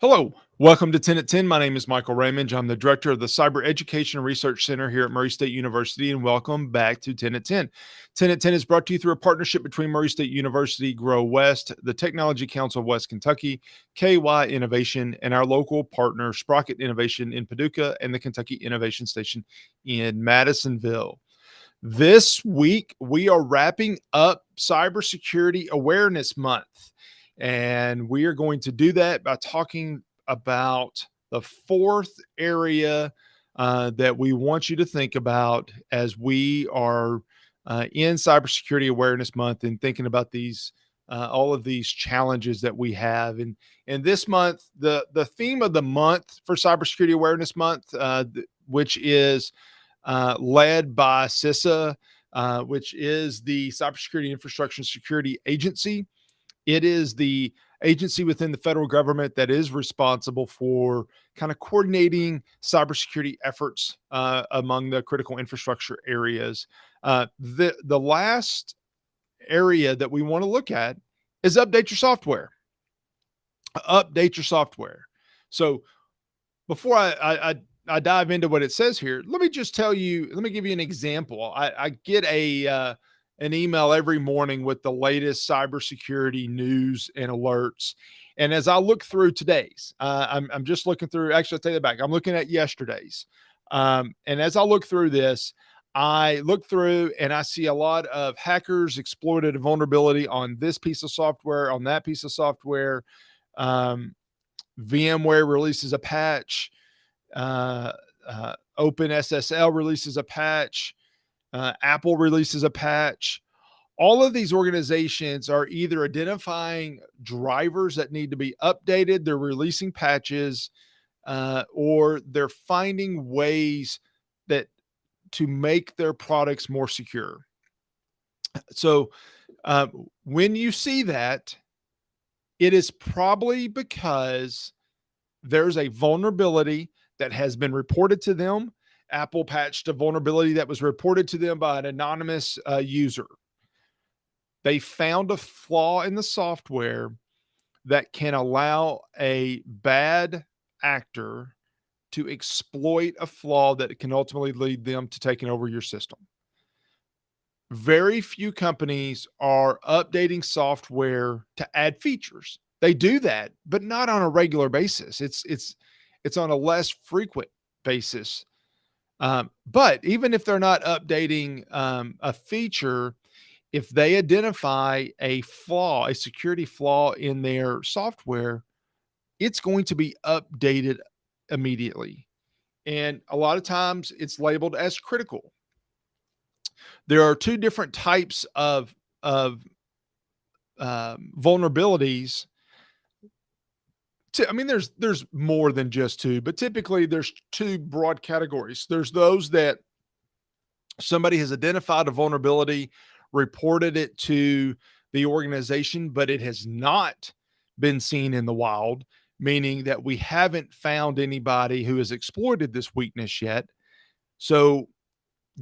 Hello, welcome to 10 at 10. My name is Michael Ramage. I'm the director of the Cyber Education and Research Center here at Murray State University, and welcome back to 10 at 10. 10 at 10 is brought to you through a partnership between Murray State University, Grow West, the Technology Council of West Kentucky, KY Innovation, and our local partner, Sprocket Innovation in Paducah, and the Kentucky Innovation Station in Madisonville. This week, we are wrapping up Cybersecurity Awareness Month. And we are going to do that by talking about the fourth area that we want you to think about as we are in Cybersecurity Awareness Month and thinking about these all of these challenges that we have. And this month, the theme of the month for Cybersecurity Awareness Month, which is led by CISA, which is the Cybersecurity Infrastructure and Security Agency. It is the agency within the federal government that is responsible for kind of coordinating cybersecurity efforts among the critical infrastructure areas. The last area that we want to look at is update your software. Update your software. So before I dive into what it says here, let me just tell you, let me give you an example. I get an email every morning with the latest cybersecurity news and alerts. And as I look through today's, I'm just looking through, actually, I'll take that back. I'm looking at yesterday's. And as I look through this, I look through and I see a lot of hackers exploited a vulnerability on this piece of software, on that piece of software. VMware releases a patch. OpenSSL releases a patch. Apple releases a patch. All of these organizations are either identifying drivers that need to be updated, they're releasing patches, or they're finding ways that to make their products more secure. So when you see that, it is probably because there's a vulnerability that has been reported to them. Apple patched a vulnerability that was reported to them by an anonymous user. They found a flaw in the software that can allow a bad actor to exploit a flaw that can ultimately lead them to taking over your system. Very few companies are updating software to add features. They do that, but not on a regular basis. It's on a less frequent basis. But even if they're not updating a feature, if they identify a flaw, a security flaw in their software, it's going to be updated immediately. And a lot of times it's labeled as critical. There are two different types of vulnerabilities. I mean, there's more than just two, but typically there's two broad categories. There's those that somebody has identified a vulnerability, reported it to the organization, but it has not been seen in the wild, meaning that we haven't found anybody who has exploited this weakness yet. So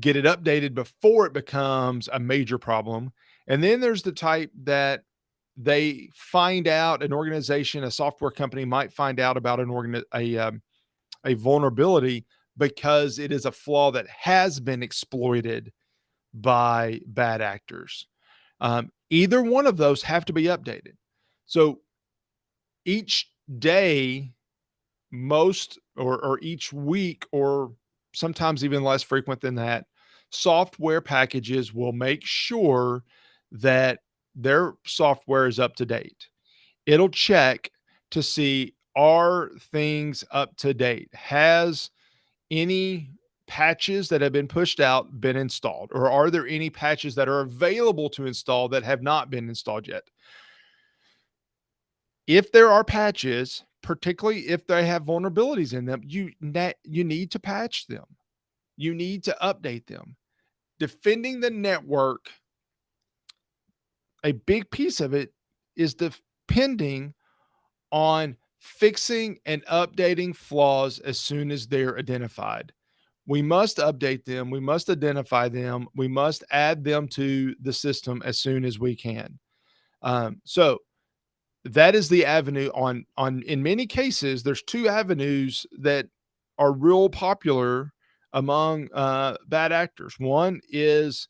get it updated before it becomes a major problem. And then there's the type that they find out, an organization, a software company might find out about a vulnerability because it is a flaw that has been exploited by bad actors. Either one of those have to be updated. So each day, or each week, or sometimes even less frequent than that, software packages will make sure that their software is up to date. It'll check to see, are things up to date? Has any patches that have been pushed out been installed? Or are there any patches that are available to install that have not been installed yet? If there are patches, particularly if they have vulnerabilities in them, you need to patch them. You need to update them. Defending the network, a big piece of it is depending on fixing and updating flaws as soon as they're identified. We must update them. We must identify them. We must add them to the system as soon as we can. So that is the avenue on in many cases, there's 2 avenues that are real popular among, bad actors. One is,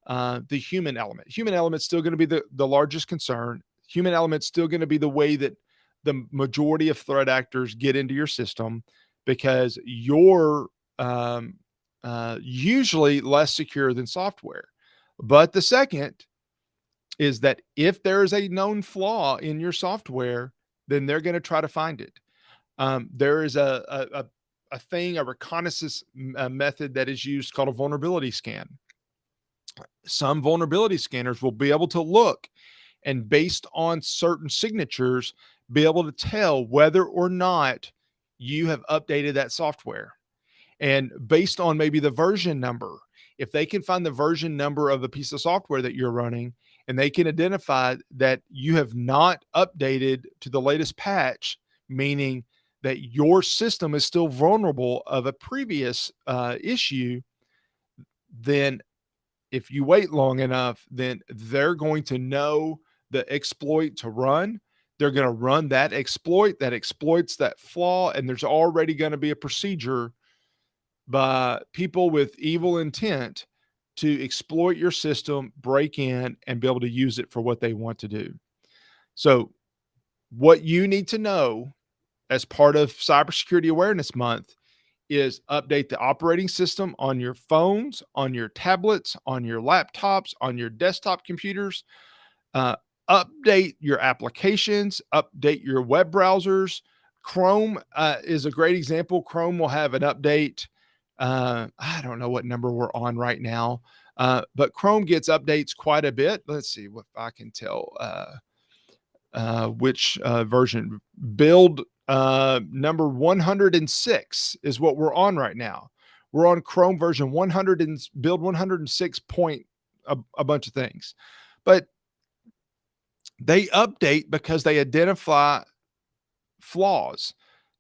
the human element. Human element's still gonna be the largest concern. Human element's still gonna be the way that the majority of threat actors get into your system because you're, usually less secure than software. But the second is that if there is a known flaw in your software, then they're gonna try to find it. There is a thing, a reconnaissance method that is used called a vulnerability scan. Some vulnerability scanners will be able to look and based on certain signatures, be able to tell whether or not you have updated that software. And based on maybe the version number, if they can find the version number of the piece of software that you're running and they can identify that you have not updated to the latest patch, meaning that your system is still vulnerable of a previous issue, then if you wait long enough, then they're going to know the exploit to run. They're going to run that exploit that exploits that flaw, and there's already going to be a procedure by people with evil intent to exploit your system, break in, and be able to use it for what they want to do. So, what you need to know as part of Cybersecurity Awareness Month is update the operating system on your phones, on your tablets, on your laptops, on your desktop computers. Uh, Update your applications, update your web browsers. Chrome is a great example. Chrome will have an update. I don't know what number we're on right now, but Chrome gets updates quite a bit. Let's see if I can tell which version. Build number 106 is what we're on right now. We're on Chrome version 100 and build 106 point a bunch of things. But they update because they identify flaws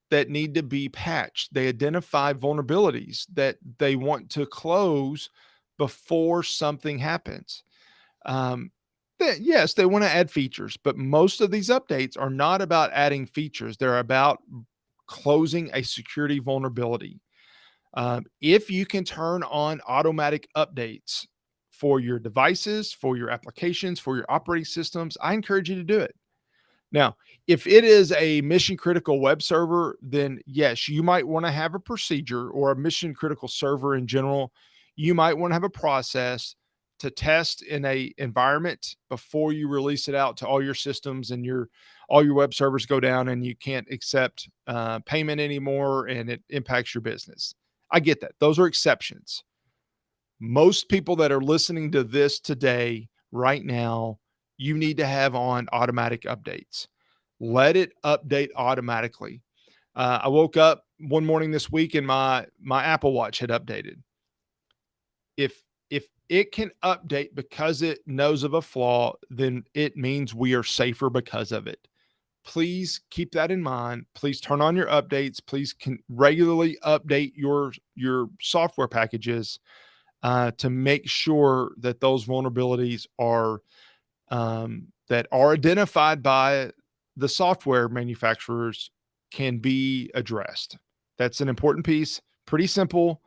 that need to be patched. They identify vulnerabilities that they want to close before something happens. Yes, they want to add features, but most of these updates are not about adding features. They're about closing a security vulnerability. If you can turn on automatic updates for your devices, for your applications, for your operating systems, I encourage you to do it. Now, if it is a mission critical web server, then yes, you might want to have a procedure or a mission critical server in general. You might want to have a process to test in a environment before you release it out to all your systems and all your web servers go down and you can't accept payment anymore and it impacts your business. I get that. Those are exceptions. Most people that are listening to this today, right now, you need to have on automatic updates. Let it update automatically. I woke up one morning this week and my Apple Watch had updated. If it can update because it knows of a flaw, then it means we are safer because of it. Please keep that in mind. Please turn on your updates. Please regularly update your software packages to make sure that those vulnerabilities are that are identified by the software manufacturers can be addressed. That's an important piece. Pretty simple.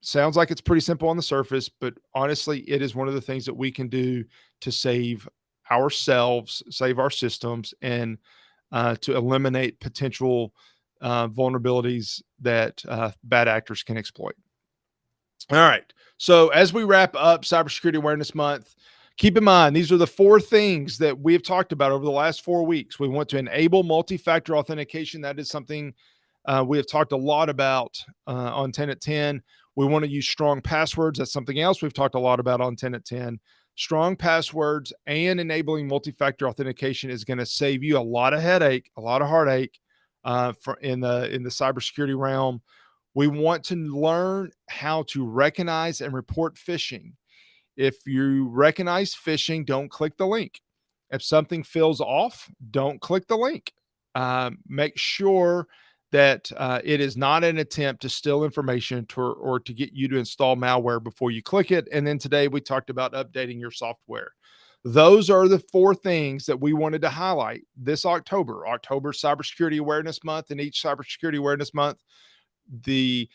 Sounds like it's pretty simple on the surface, but honestly, it is one of the things that we can do to save ourselves, save our systems, and to eliminate potential vulnerabilities that bad actors can exploit. All right. So as we wrap up Cybersecurity Awareness Month, keep in mind, these are the 4 things that we have talked about over the last 4 weeks. We want to enable multi-factor authentication. That is something we have talked a lot about on 10 at 10. We want to use strong passwords. That's something else we've talked a lot about on 10 at 10. Strong passwords and enabling multi-factor authentication is going to save you a lot of headache, a lot of heartache in the cybersecurity realm. We want to learn how to recognize and report phishing. If you recognize phishing, don't click the link. If something feels off, don't click the link. Make sure that it is not an attempt to steal information or to get you to install malware before you click it. And then today we talked about updating your software. Those are the four things that we wanted to highlight this October. October Cybersecurity Awareness Month, and each Cybersecurity Awareness Month, the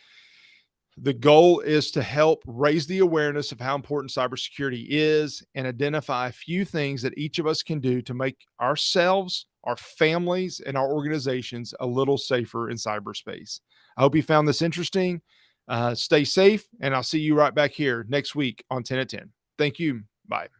the goal is to help raise the awareness of how important cybersecurity is and identify a few things that each of us can do to make ourselves, our families, and our organizations a little safer in cyberspace. I hope you found this interesting. Stay safe, and I'll see you right back here next week on 10 at 10. Thank you. Bye.